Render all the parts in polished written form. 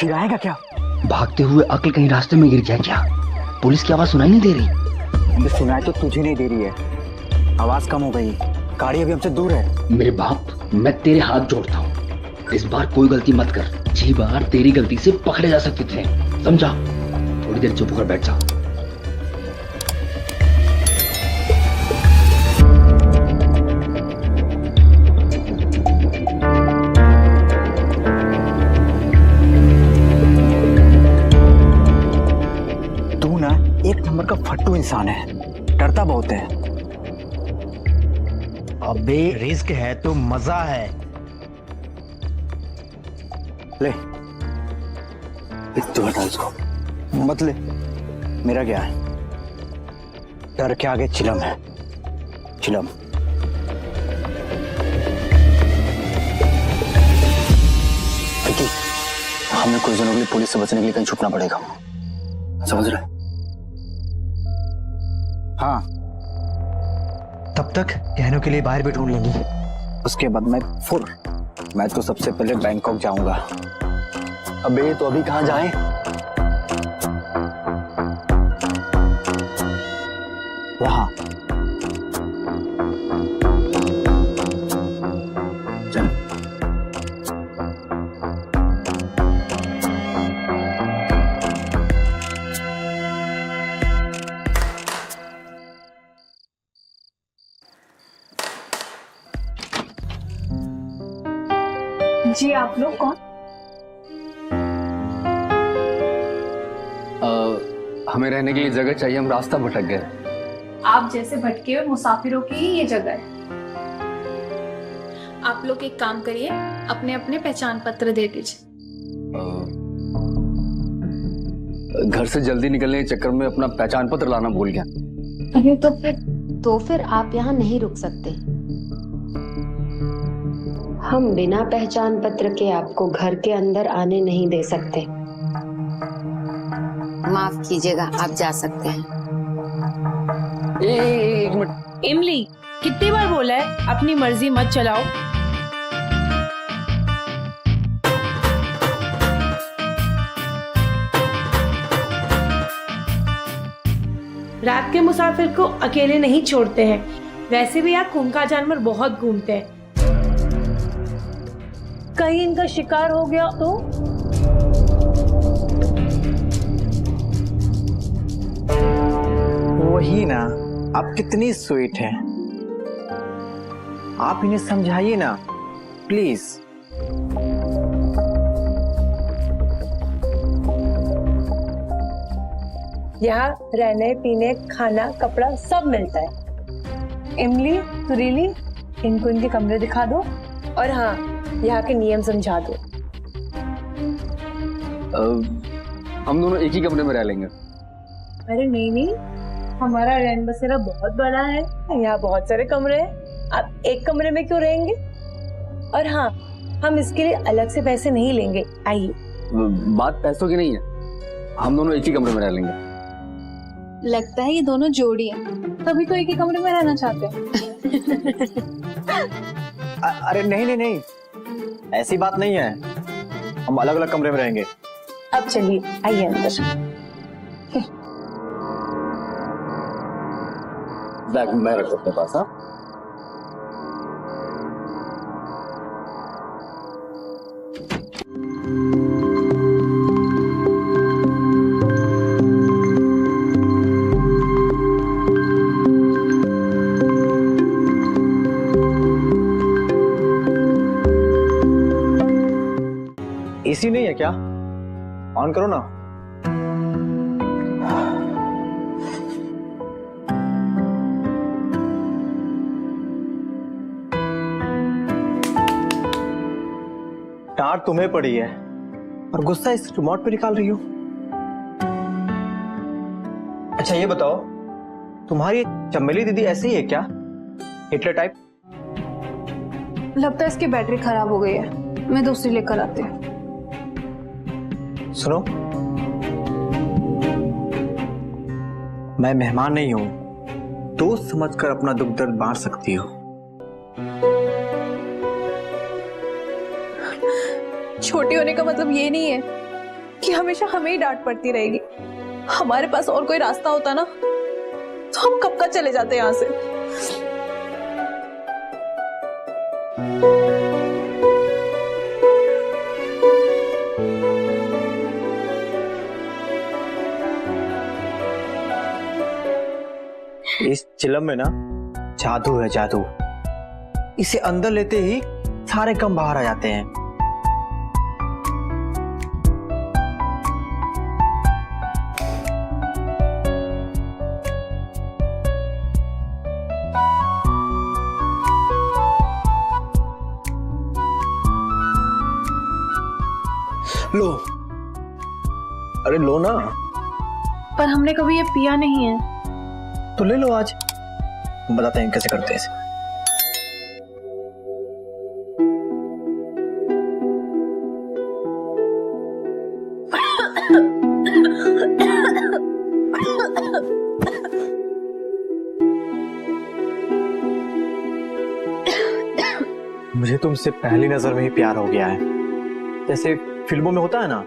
फिर आएगा क्या? भागते हुए अक्ल कहीं रास्ते में गिर गया क्या? पुलिस की आवाज सुनाई नहीं दे रही? सुनाई तो तुझे नहीं दे रही है, आवाज कम हो गई। गाड़ी अभी हमसे दूर है। मेरे बाप, मैं तेरे हाथ जोड़ता हूँ, इस बार कोई गलती मत कर। पिछली बार तेरी गलती से पकड़े जा सकते थे, समझा? थोड़ी देर चुप होकर बैठ जा। तू ना एक नंबर का फट्टू इंसान है, डरता बहुत है। अबे रिस्क है तो मजा है। ले इस हटा इसको, मत ले। मेरा क्या है, डर के आगे चिलम है, चिलम। विकी, हमें कुछ दिनों के लिए पुलिस से बचने के लिए कहीं छुपना पड़ेगा, समझ रहे? हाँ। तब तक गहनों के लिए बाहर भी ढूंढ लेंगे। उसके बाद मैं तो सबसे पहले बैंकॉक जाऊंगा। अबे तो अभी कहाँ जाएं? वहां चल। जी आप लोग कौन? हमें रहने के लिए जगह चाहिए, हम रास्ता भटक गए। आप जैसे भटके हुए मुसाफिरों की ही ये जगह है। आप लोग एक काम करिए, अपने अपने पहचान पत्र दे दीजिए। घर से जल्दी निकलने के चक्कर में अपना पहचान पत्र लाना भूल गया। अरे तो फिर आप यहाँ नहीं रुक सकते। हम बिना पहचान पत्र के आपको घर के अंदर आने नहीं दे सकते। माफ कीजिएगा, आप जा सकते हैं। एक मिनट। इमली, कितनी बार बोला है अपनी मर्जी मत चलाओ। रात के मुसाफिर को अकेले नहीं छोड़ते हैं। वैसे भी यहाँ खूंखार जानवर बहुत घूमते हैं, कहीं इनका शिकार हो गया तो? वही ना, आप कितनी स्वीट हैं। आप इन्हें समझाइए ना प्लीज। यहाँ रहने पीने खाना कपड़ा सब मिलता है। इमली, सुरीली, इनको इनके कमरे दिखा दो और हाँ, यहाँ के नियम समझा दो। हम दोनों एक ही कमरे में रह लेंगे। अरे नहीं, हमारा रैन बसेरा बहुत बड़ा है, यहाँ बहुत सारे कमरे हैं। आप एक कमरे में क्यों रहेंगे? और हाँ, हम इसके लिए अलग से पैसे नहीं लेंगे। आइए। बात पैसों की नहीं है, हम दोनों एक ही कमरे में रह लेंगे। लगता है ये दोनों जोड़ी हैं, तभी तो एक ही कमरे में रहना चाहते हैं। अरे नहीं, ऐसी बात नहीं है, हम अलग अलग कमरे में रहेंगे। अब चलिए, आइए अंदर। बैग मैं रखो अपने पास। हाँ, एसी नहीं है क्या? ऑन करो ना। डांट तुम्हें पड़ी है और गुस्सा इस रिमोट पे निकाल रही हो। अच्छा ये बताओ, तुम्हारी चमेली दीदी ऐसी ही है क्या, हिटलर टाइप? लगता है इसकी बैटरी खराब हो गई है, मैं दूसरी लेकर आती हूँ। सुनो, मैं मेहमान नहीं हूं, दोस्त समझकर अपना दुख दर्द बांट सकती हो। छोटी होने का मतलब ये नहीं है कि हमेशा हमें ही डांट पड़ती रहेगी। हमारे पास और कोई रास्ता होता ना तो हम कब का चले जाते यहाँ से। इस चिलम में ना जादू है, जादू। इसे अंदर लेते ही सारे गम बाहर आ जाते हैं। लो, अरे लो ना। पर हमने कभी ये पिया नहीं है। तो ले लो आज, बताते हैं कैसे करते हैं इसे। मुझे तुमसे पहली नजर में ही प्यार हो गया है। जैसे फिल्मों में होता है ना,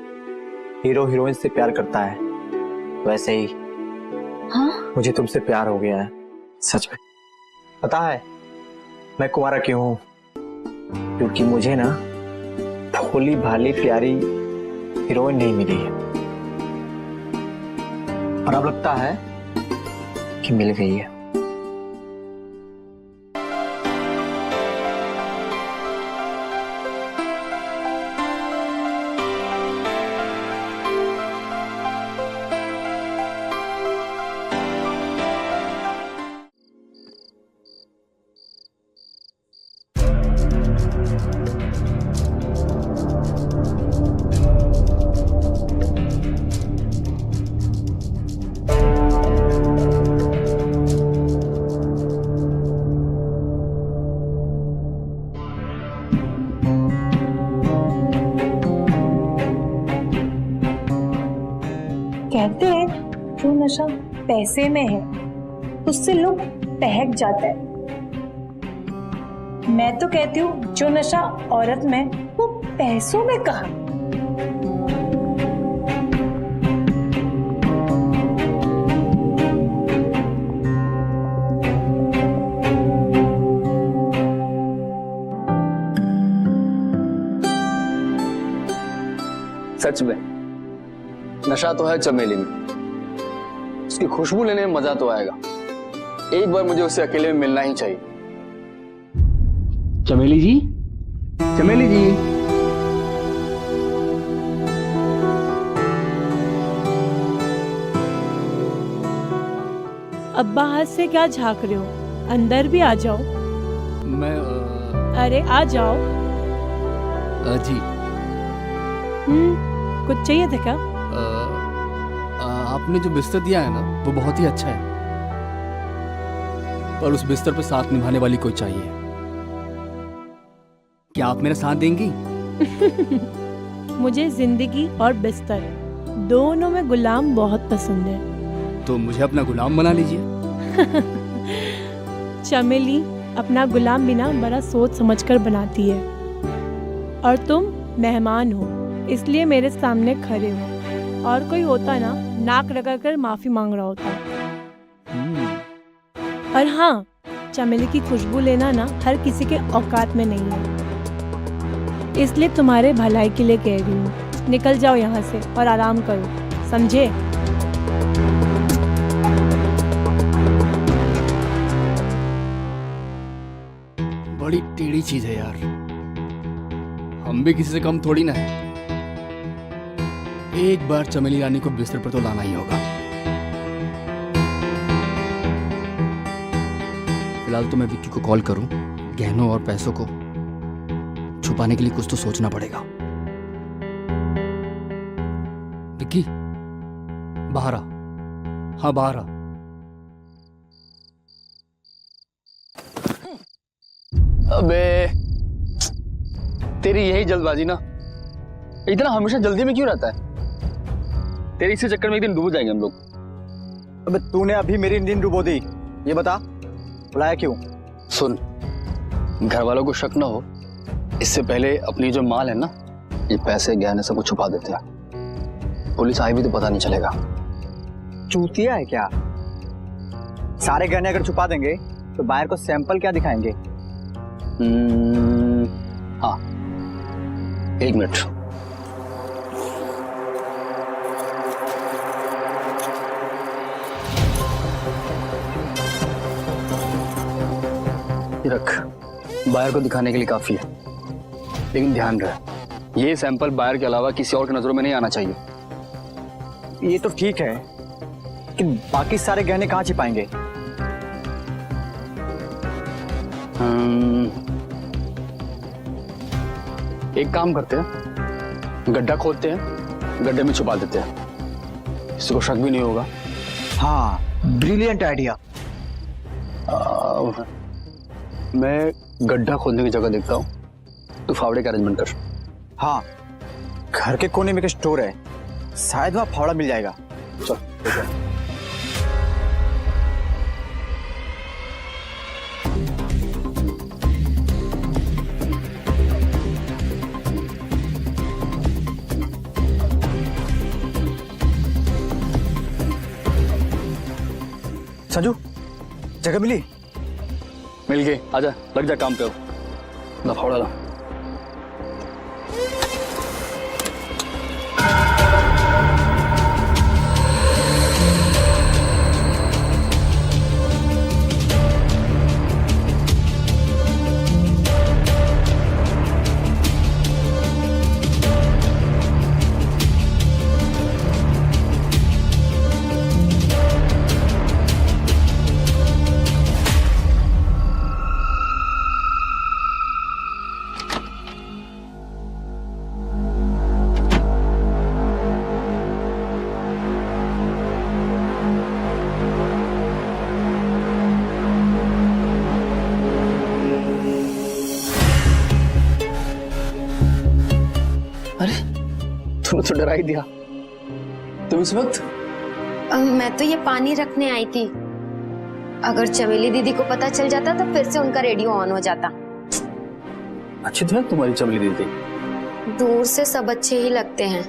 हीरो हीरोइन से प्यार करता है, वैसे ही हाँ? मुझे तुमसे प्यार हो गया है, सच में। पता है मैं कुंवारा क्यों हूं? क्योंकि मुझे ना भोली भाली प्यारी हीरोइन नहीं मिली है, और अब लगता है कि मिल गई है। कहते हैं जो नशा पैसे में है उससे लोग बहक जाता है। मैं तो कहती हूँ जो नशा औरत में वो पैसों में कहाँ। सच में नशा तो है चमेली में, उसकी खुशबू लेने में मजा तो आएगा। एक बार मुझे उससे अकेले में मिलना ही चाहिए। चमेली जी, चमेली जी। अब बाहर से क्या झांक रहे हो, अंदर भी आ जाओ। मैं अरे आ जाओ। जी कुछ चाहिए था क्या? आपने जो बिस्तर दिया है ना वो बहुत ही अच्छा है, पर उस बिस्तर पे साथ निभाने वाली कोई चाहिए। क्या आप मेरा साथ देंगी? मुझे जिंदगी और बिस्तर दोनों में गुलाम बहुत पसंद है। तो मुझे अपना गुलाम बना लीजिए। चमेली अपना गुलाम बिना बड़ा सोच समझकर बनाती है, और तुम मेहमान हो इसलिए मेरे सामने खड़े हो। और कोई होता ना नाक रगड़कर माफी मांग रहा होता। और हाँ, चमेली की खुशबू लेना ना हर किसी के औकात में नहीं है, इसलिए तुम्हारे भलाई के लिए कह रही हूँ। निकल जाओ यहाँ से और आराम करो, समझे? बड़ी टेढ़ी चीज है यार, हम भी किसी से कम थोड़ी ना है। एक बार चमेली रानी को बिस्तर पर तो लाना ही होगा। फिलहाल तो मैं विक्की को कॉल करूं, गहनों और पैसों को छुपाने के लिए कुछ तो सोचना पड़ेगा। विक्की बाहर आ। हाँ बाहर आ। अबे तेरी यही जल्दबाजी ना, इतना हमेशा जल्दी में क्यों रहता है? तेरे इसी चक्कर में एक दिन डूब जाएंगे हम लोग। अबे तूने अभी मेरी नींद डुबो दी, ये बता बुलाया क्यों? सुन, घर वालों को शक ना हो, इससे पहले अपनी जो माल है ना, ये पैसे गहने सब कुछ छुपा देते हैं। पुलिस आई भी तो पता नहीं चलेगा। चूतिया है क्या? सारे गहने अगर छुपा देंगे तो बाहर को सैंपल क्या दिखाएंगे? हाँ, 1 मिनट। ये रख, बायर को दिखाने के लिए काफी है, लेकिन ध्यान रहे ये सैंपल बायर के अलावा किसी और की नजरों में नहीं आना चाहिए। ये तो ठीक है, लेकिन बाकी सारे गहने कहाँ छिपाएंगे? एक काम करते हैं, गड्ढा खोदते हैं, गड्ढे में छुपा देते हैं, किसी को शक भी नहीं होगा। हाँ, ब्रिलियंट आइडिया। मैं गड्ढा खोदने की जगह देखता हूँ, तू फावड़े का अरेंजमेंट कर। हाँ, घर के कोने में एक स्टोर है, शायद वहाँ फावड़ा मिल जाएगा। चल, ठीक है। संजू, जगह मिली? मिल गई, आजा, लग जा काम पे। अब फावड़ा ला। तूने तो डरा ही दिया। तुम इस वक्त? मैं तो ये पानी रखने आई थी। अगर चमेली दीदी को पता चल जाता तो फिर से उनका रेडियो ऑन हो जाता। अच्छी तो है तुम्हारी चमेली दीदी। दूर से सब अच्छे ही लगते हैं,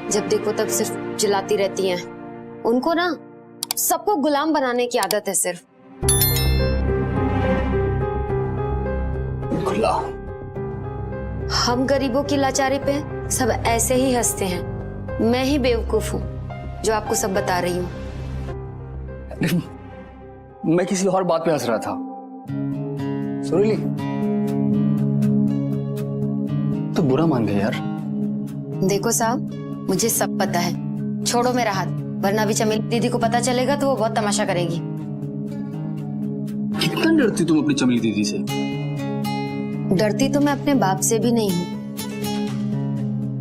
जब देखो तब सिर्फ चिल्लाती रहती हैं। उनको ना सबको गुलाम बनाने की आदत है सिर्फ। गुलाम? हम गरीबों की लाचारी पे सब ऐसे ही हंसते हैं। मैं ही बेवकूफ हूँ जो आपको सब बता रही हूँ। मैं किसी और बात पे हंस रहा था। सुरीली, तो बुरा मान गए यार। देखो साहब, मुझे सब पता है, छोड़ो मेरा हाथ, वरना भी चमेली दीदी को पता चलेगा तो वो बहुत तमाशा करेगी। कितना डरती तुम अपनी चमेली दीदी से? डरती तो मैं अपने बाप से भी नहीं हूँ।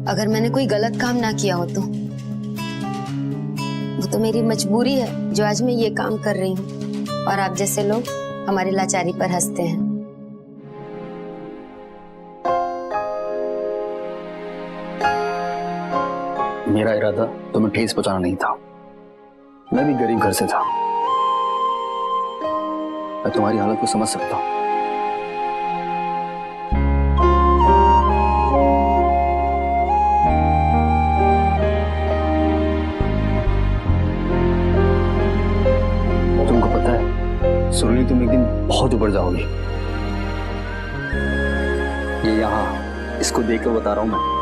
अगर मैंने कोई गलत काम ना किया हो तो वो तो मेरी मजबूरी है जो आज मैं ये काम कर रही हूँ, और आप जैसे लोग हमारी लाचारी पर हंसते हैं। मेरा इरादा तुम्हें ठेस पहुंचाना नहीं था। मैं भी गरीब घर से था, मैं तुम्हारी हालत को समझ सकता हूं। तुमको पता है सुरली, तुम एक दिन बहुत ऊपर जाओगी। ये यहाँ इसको देखकर बता रहा हूं मैं।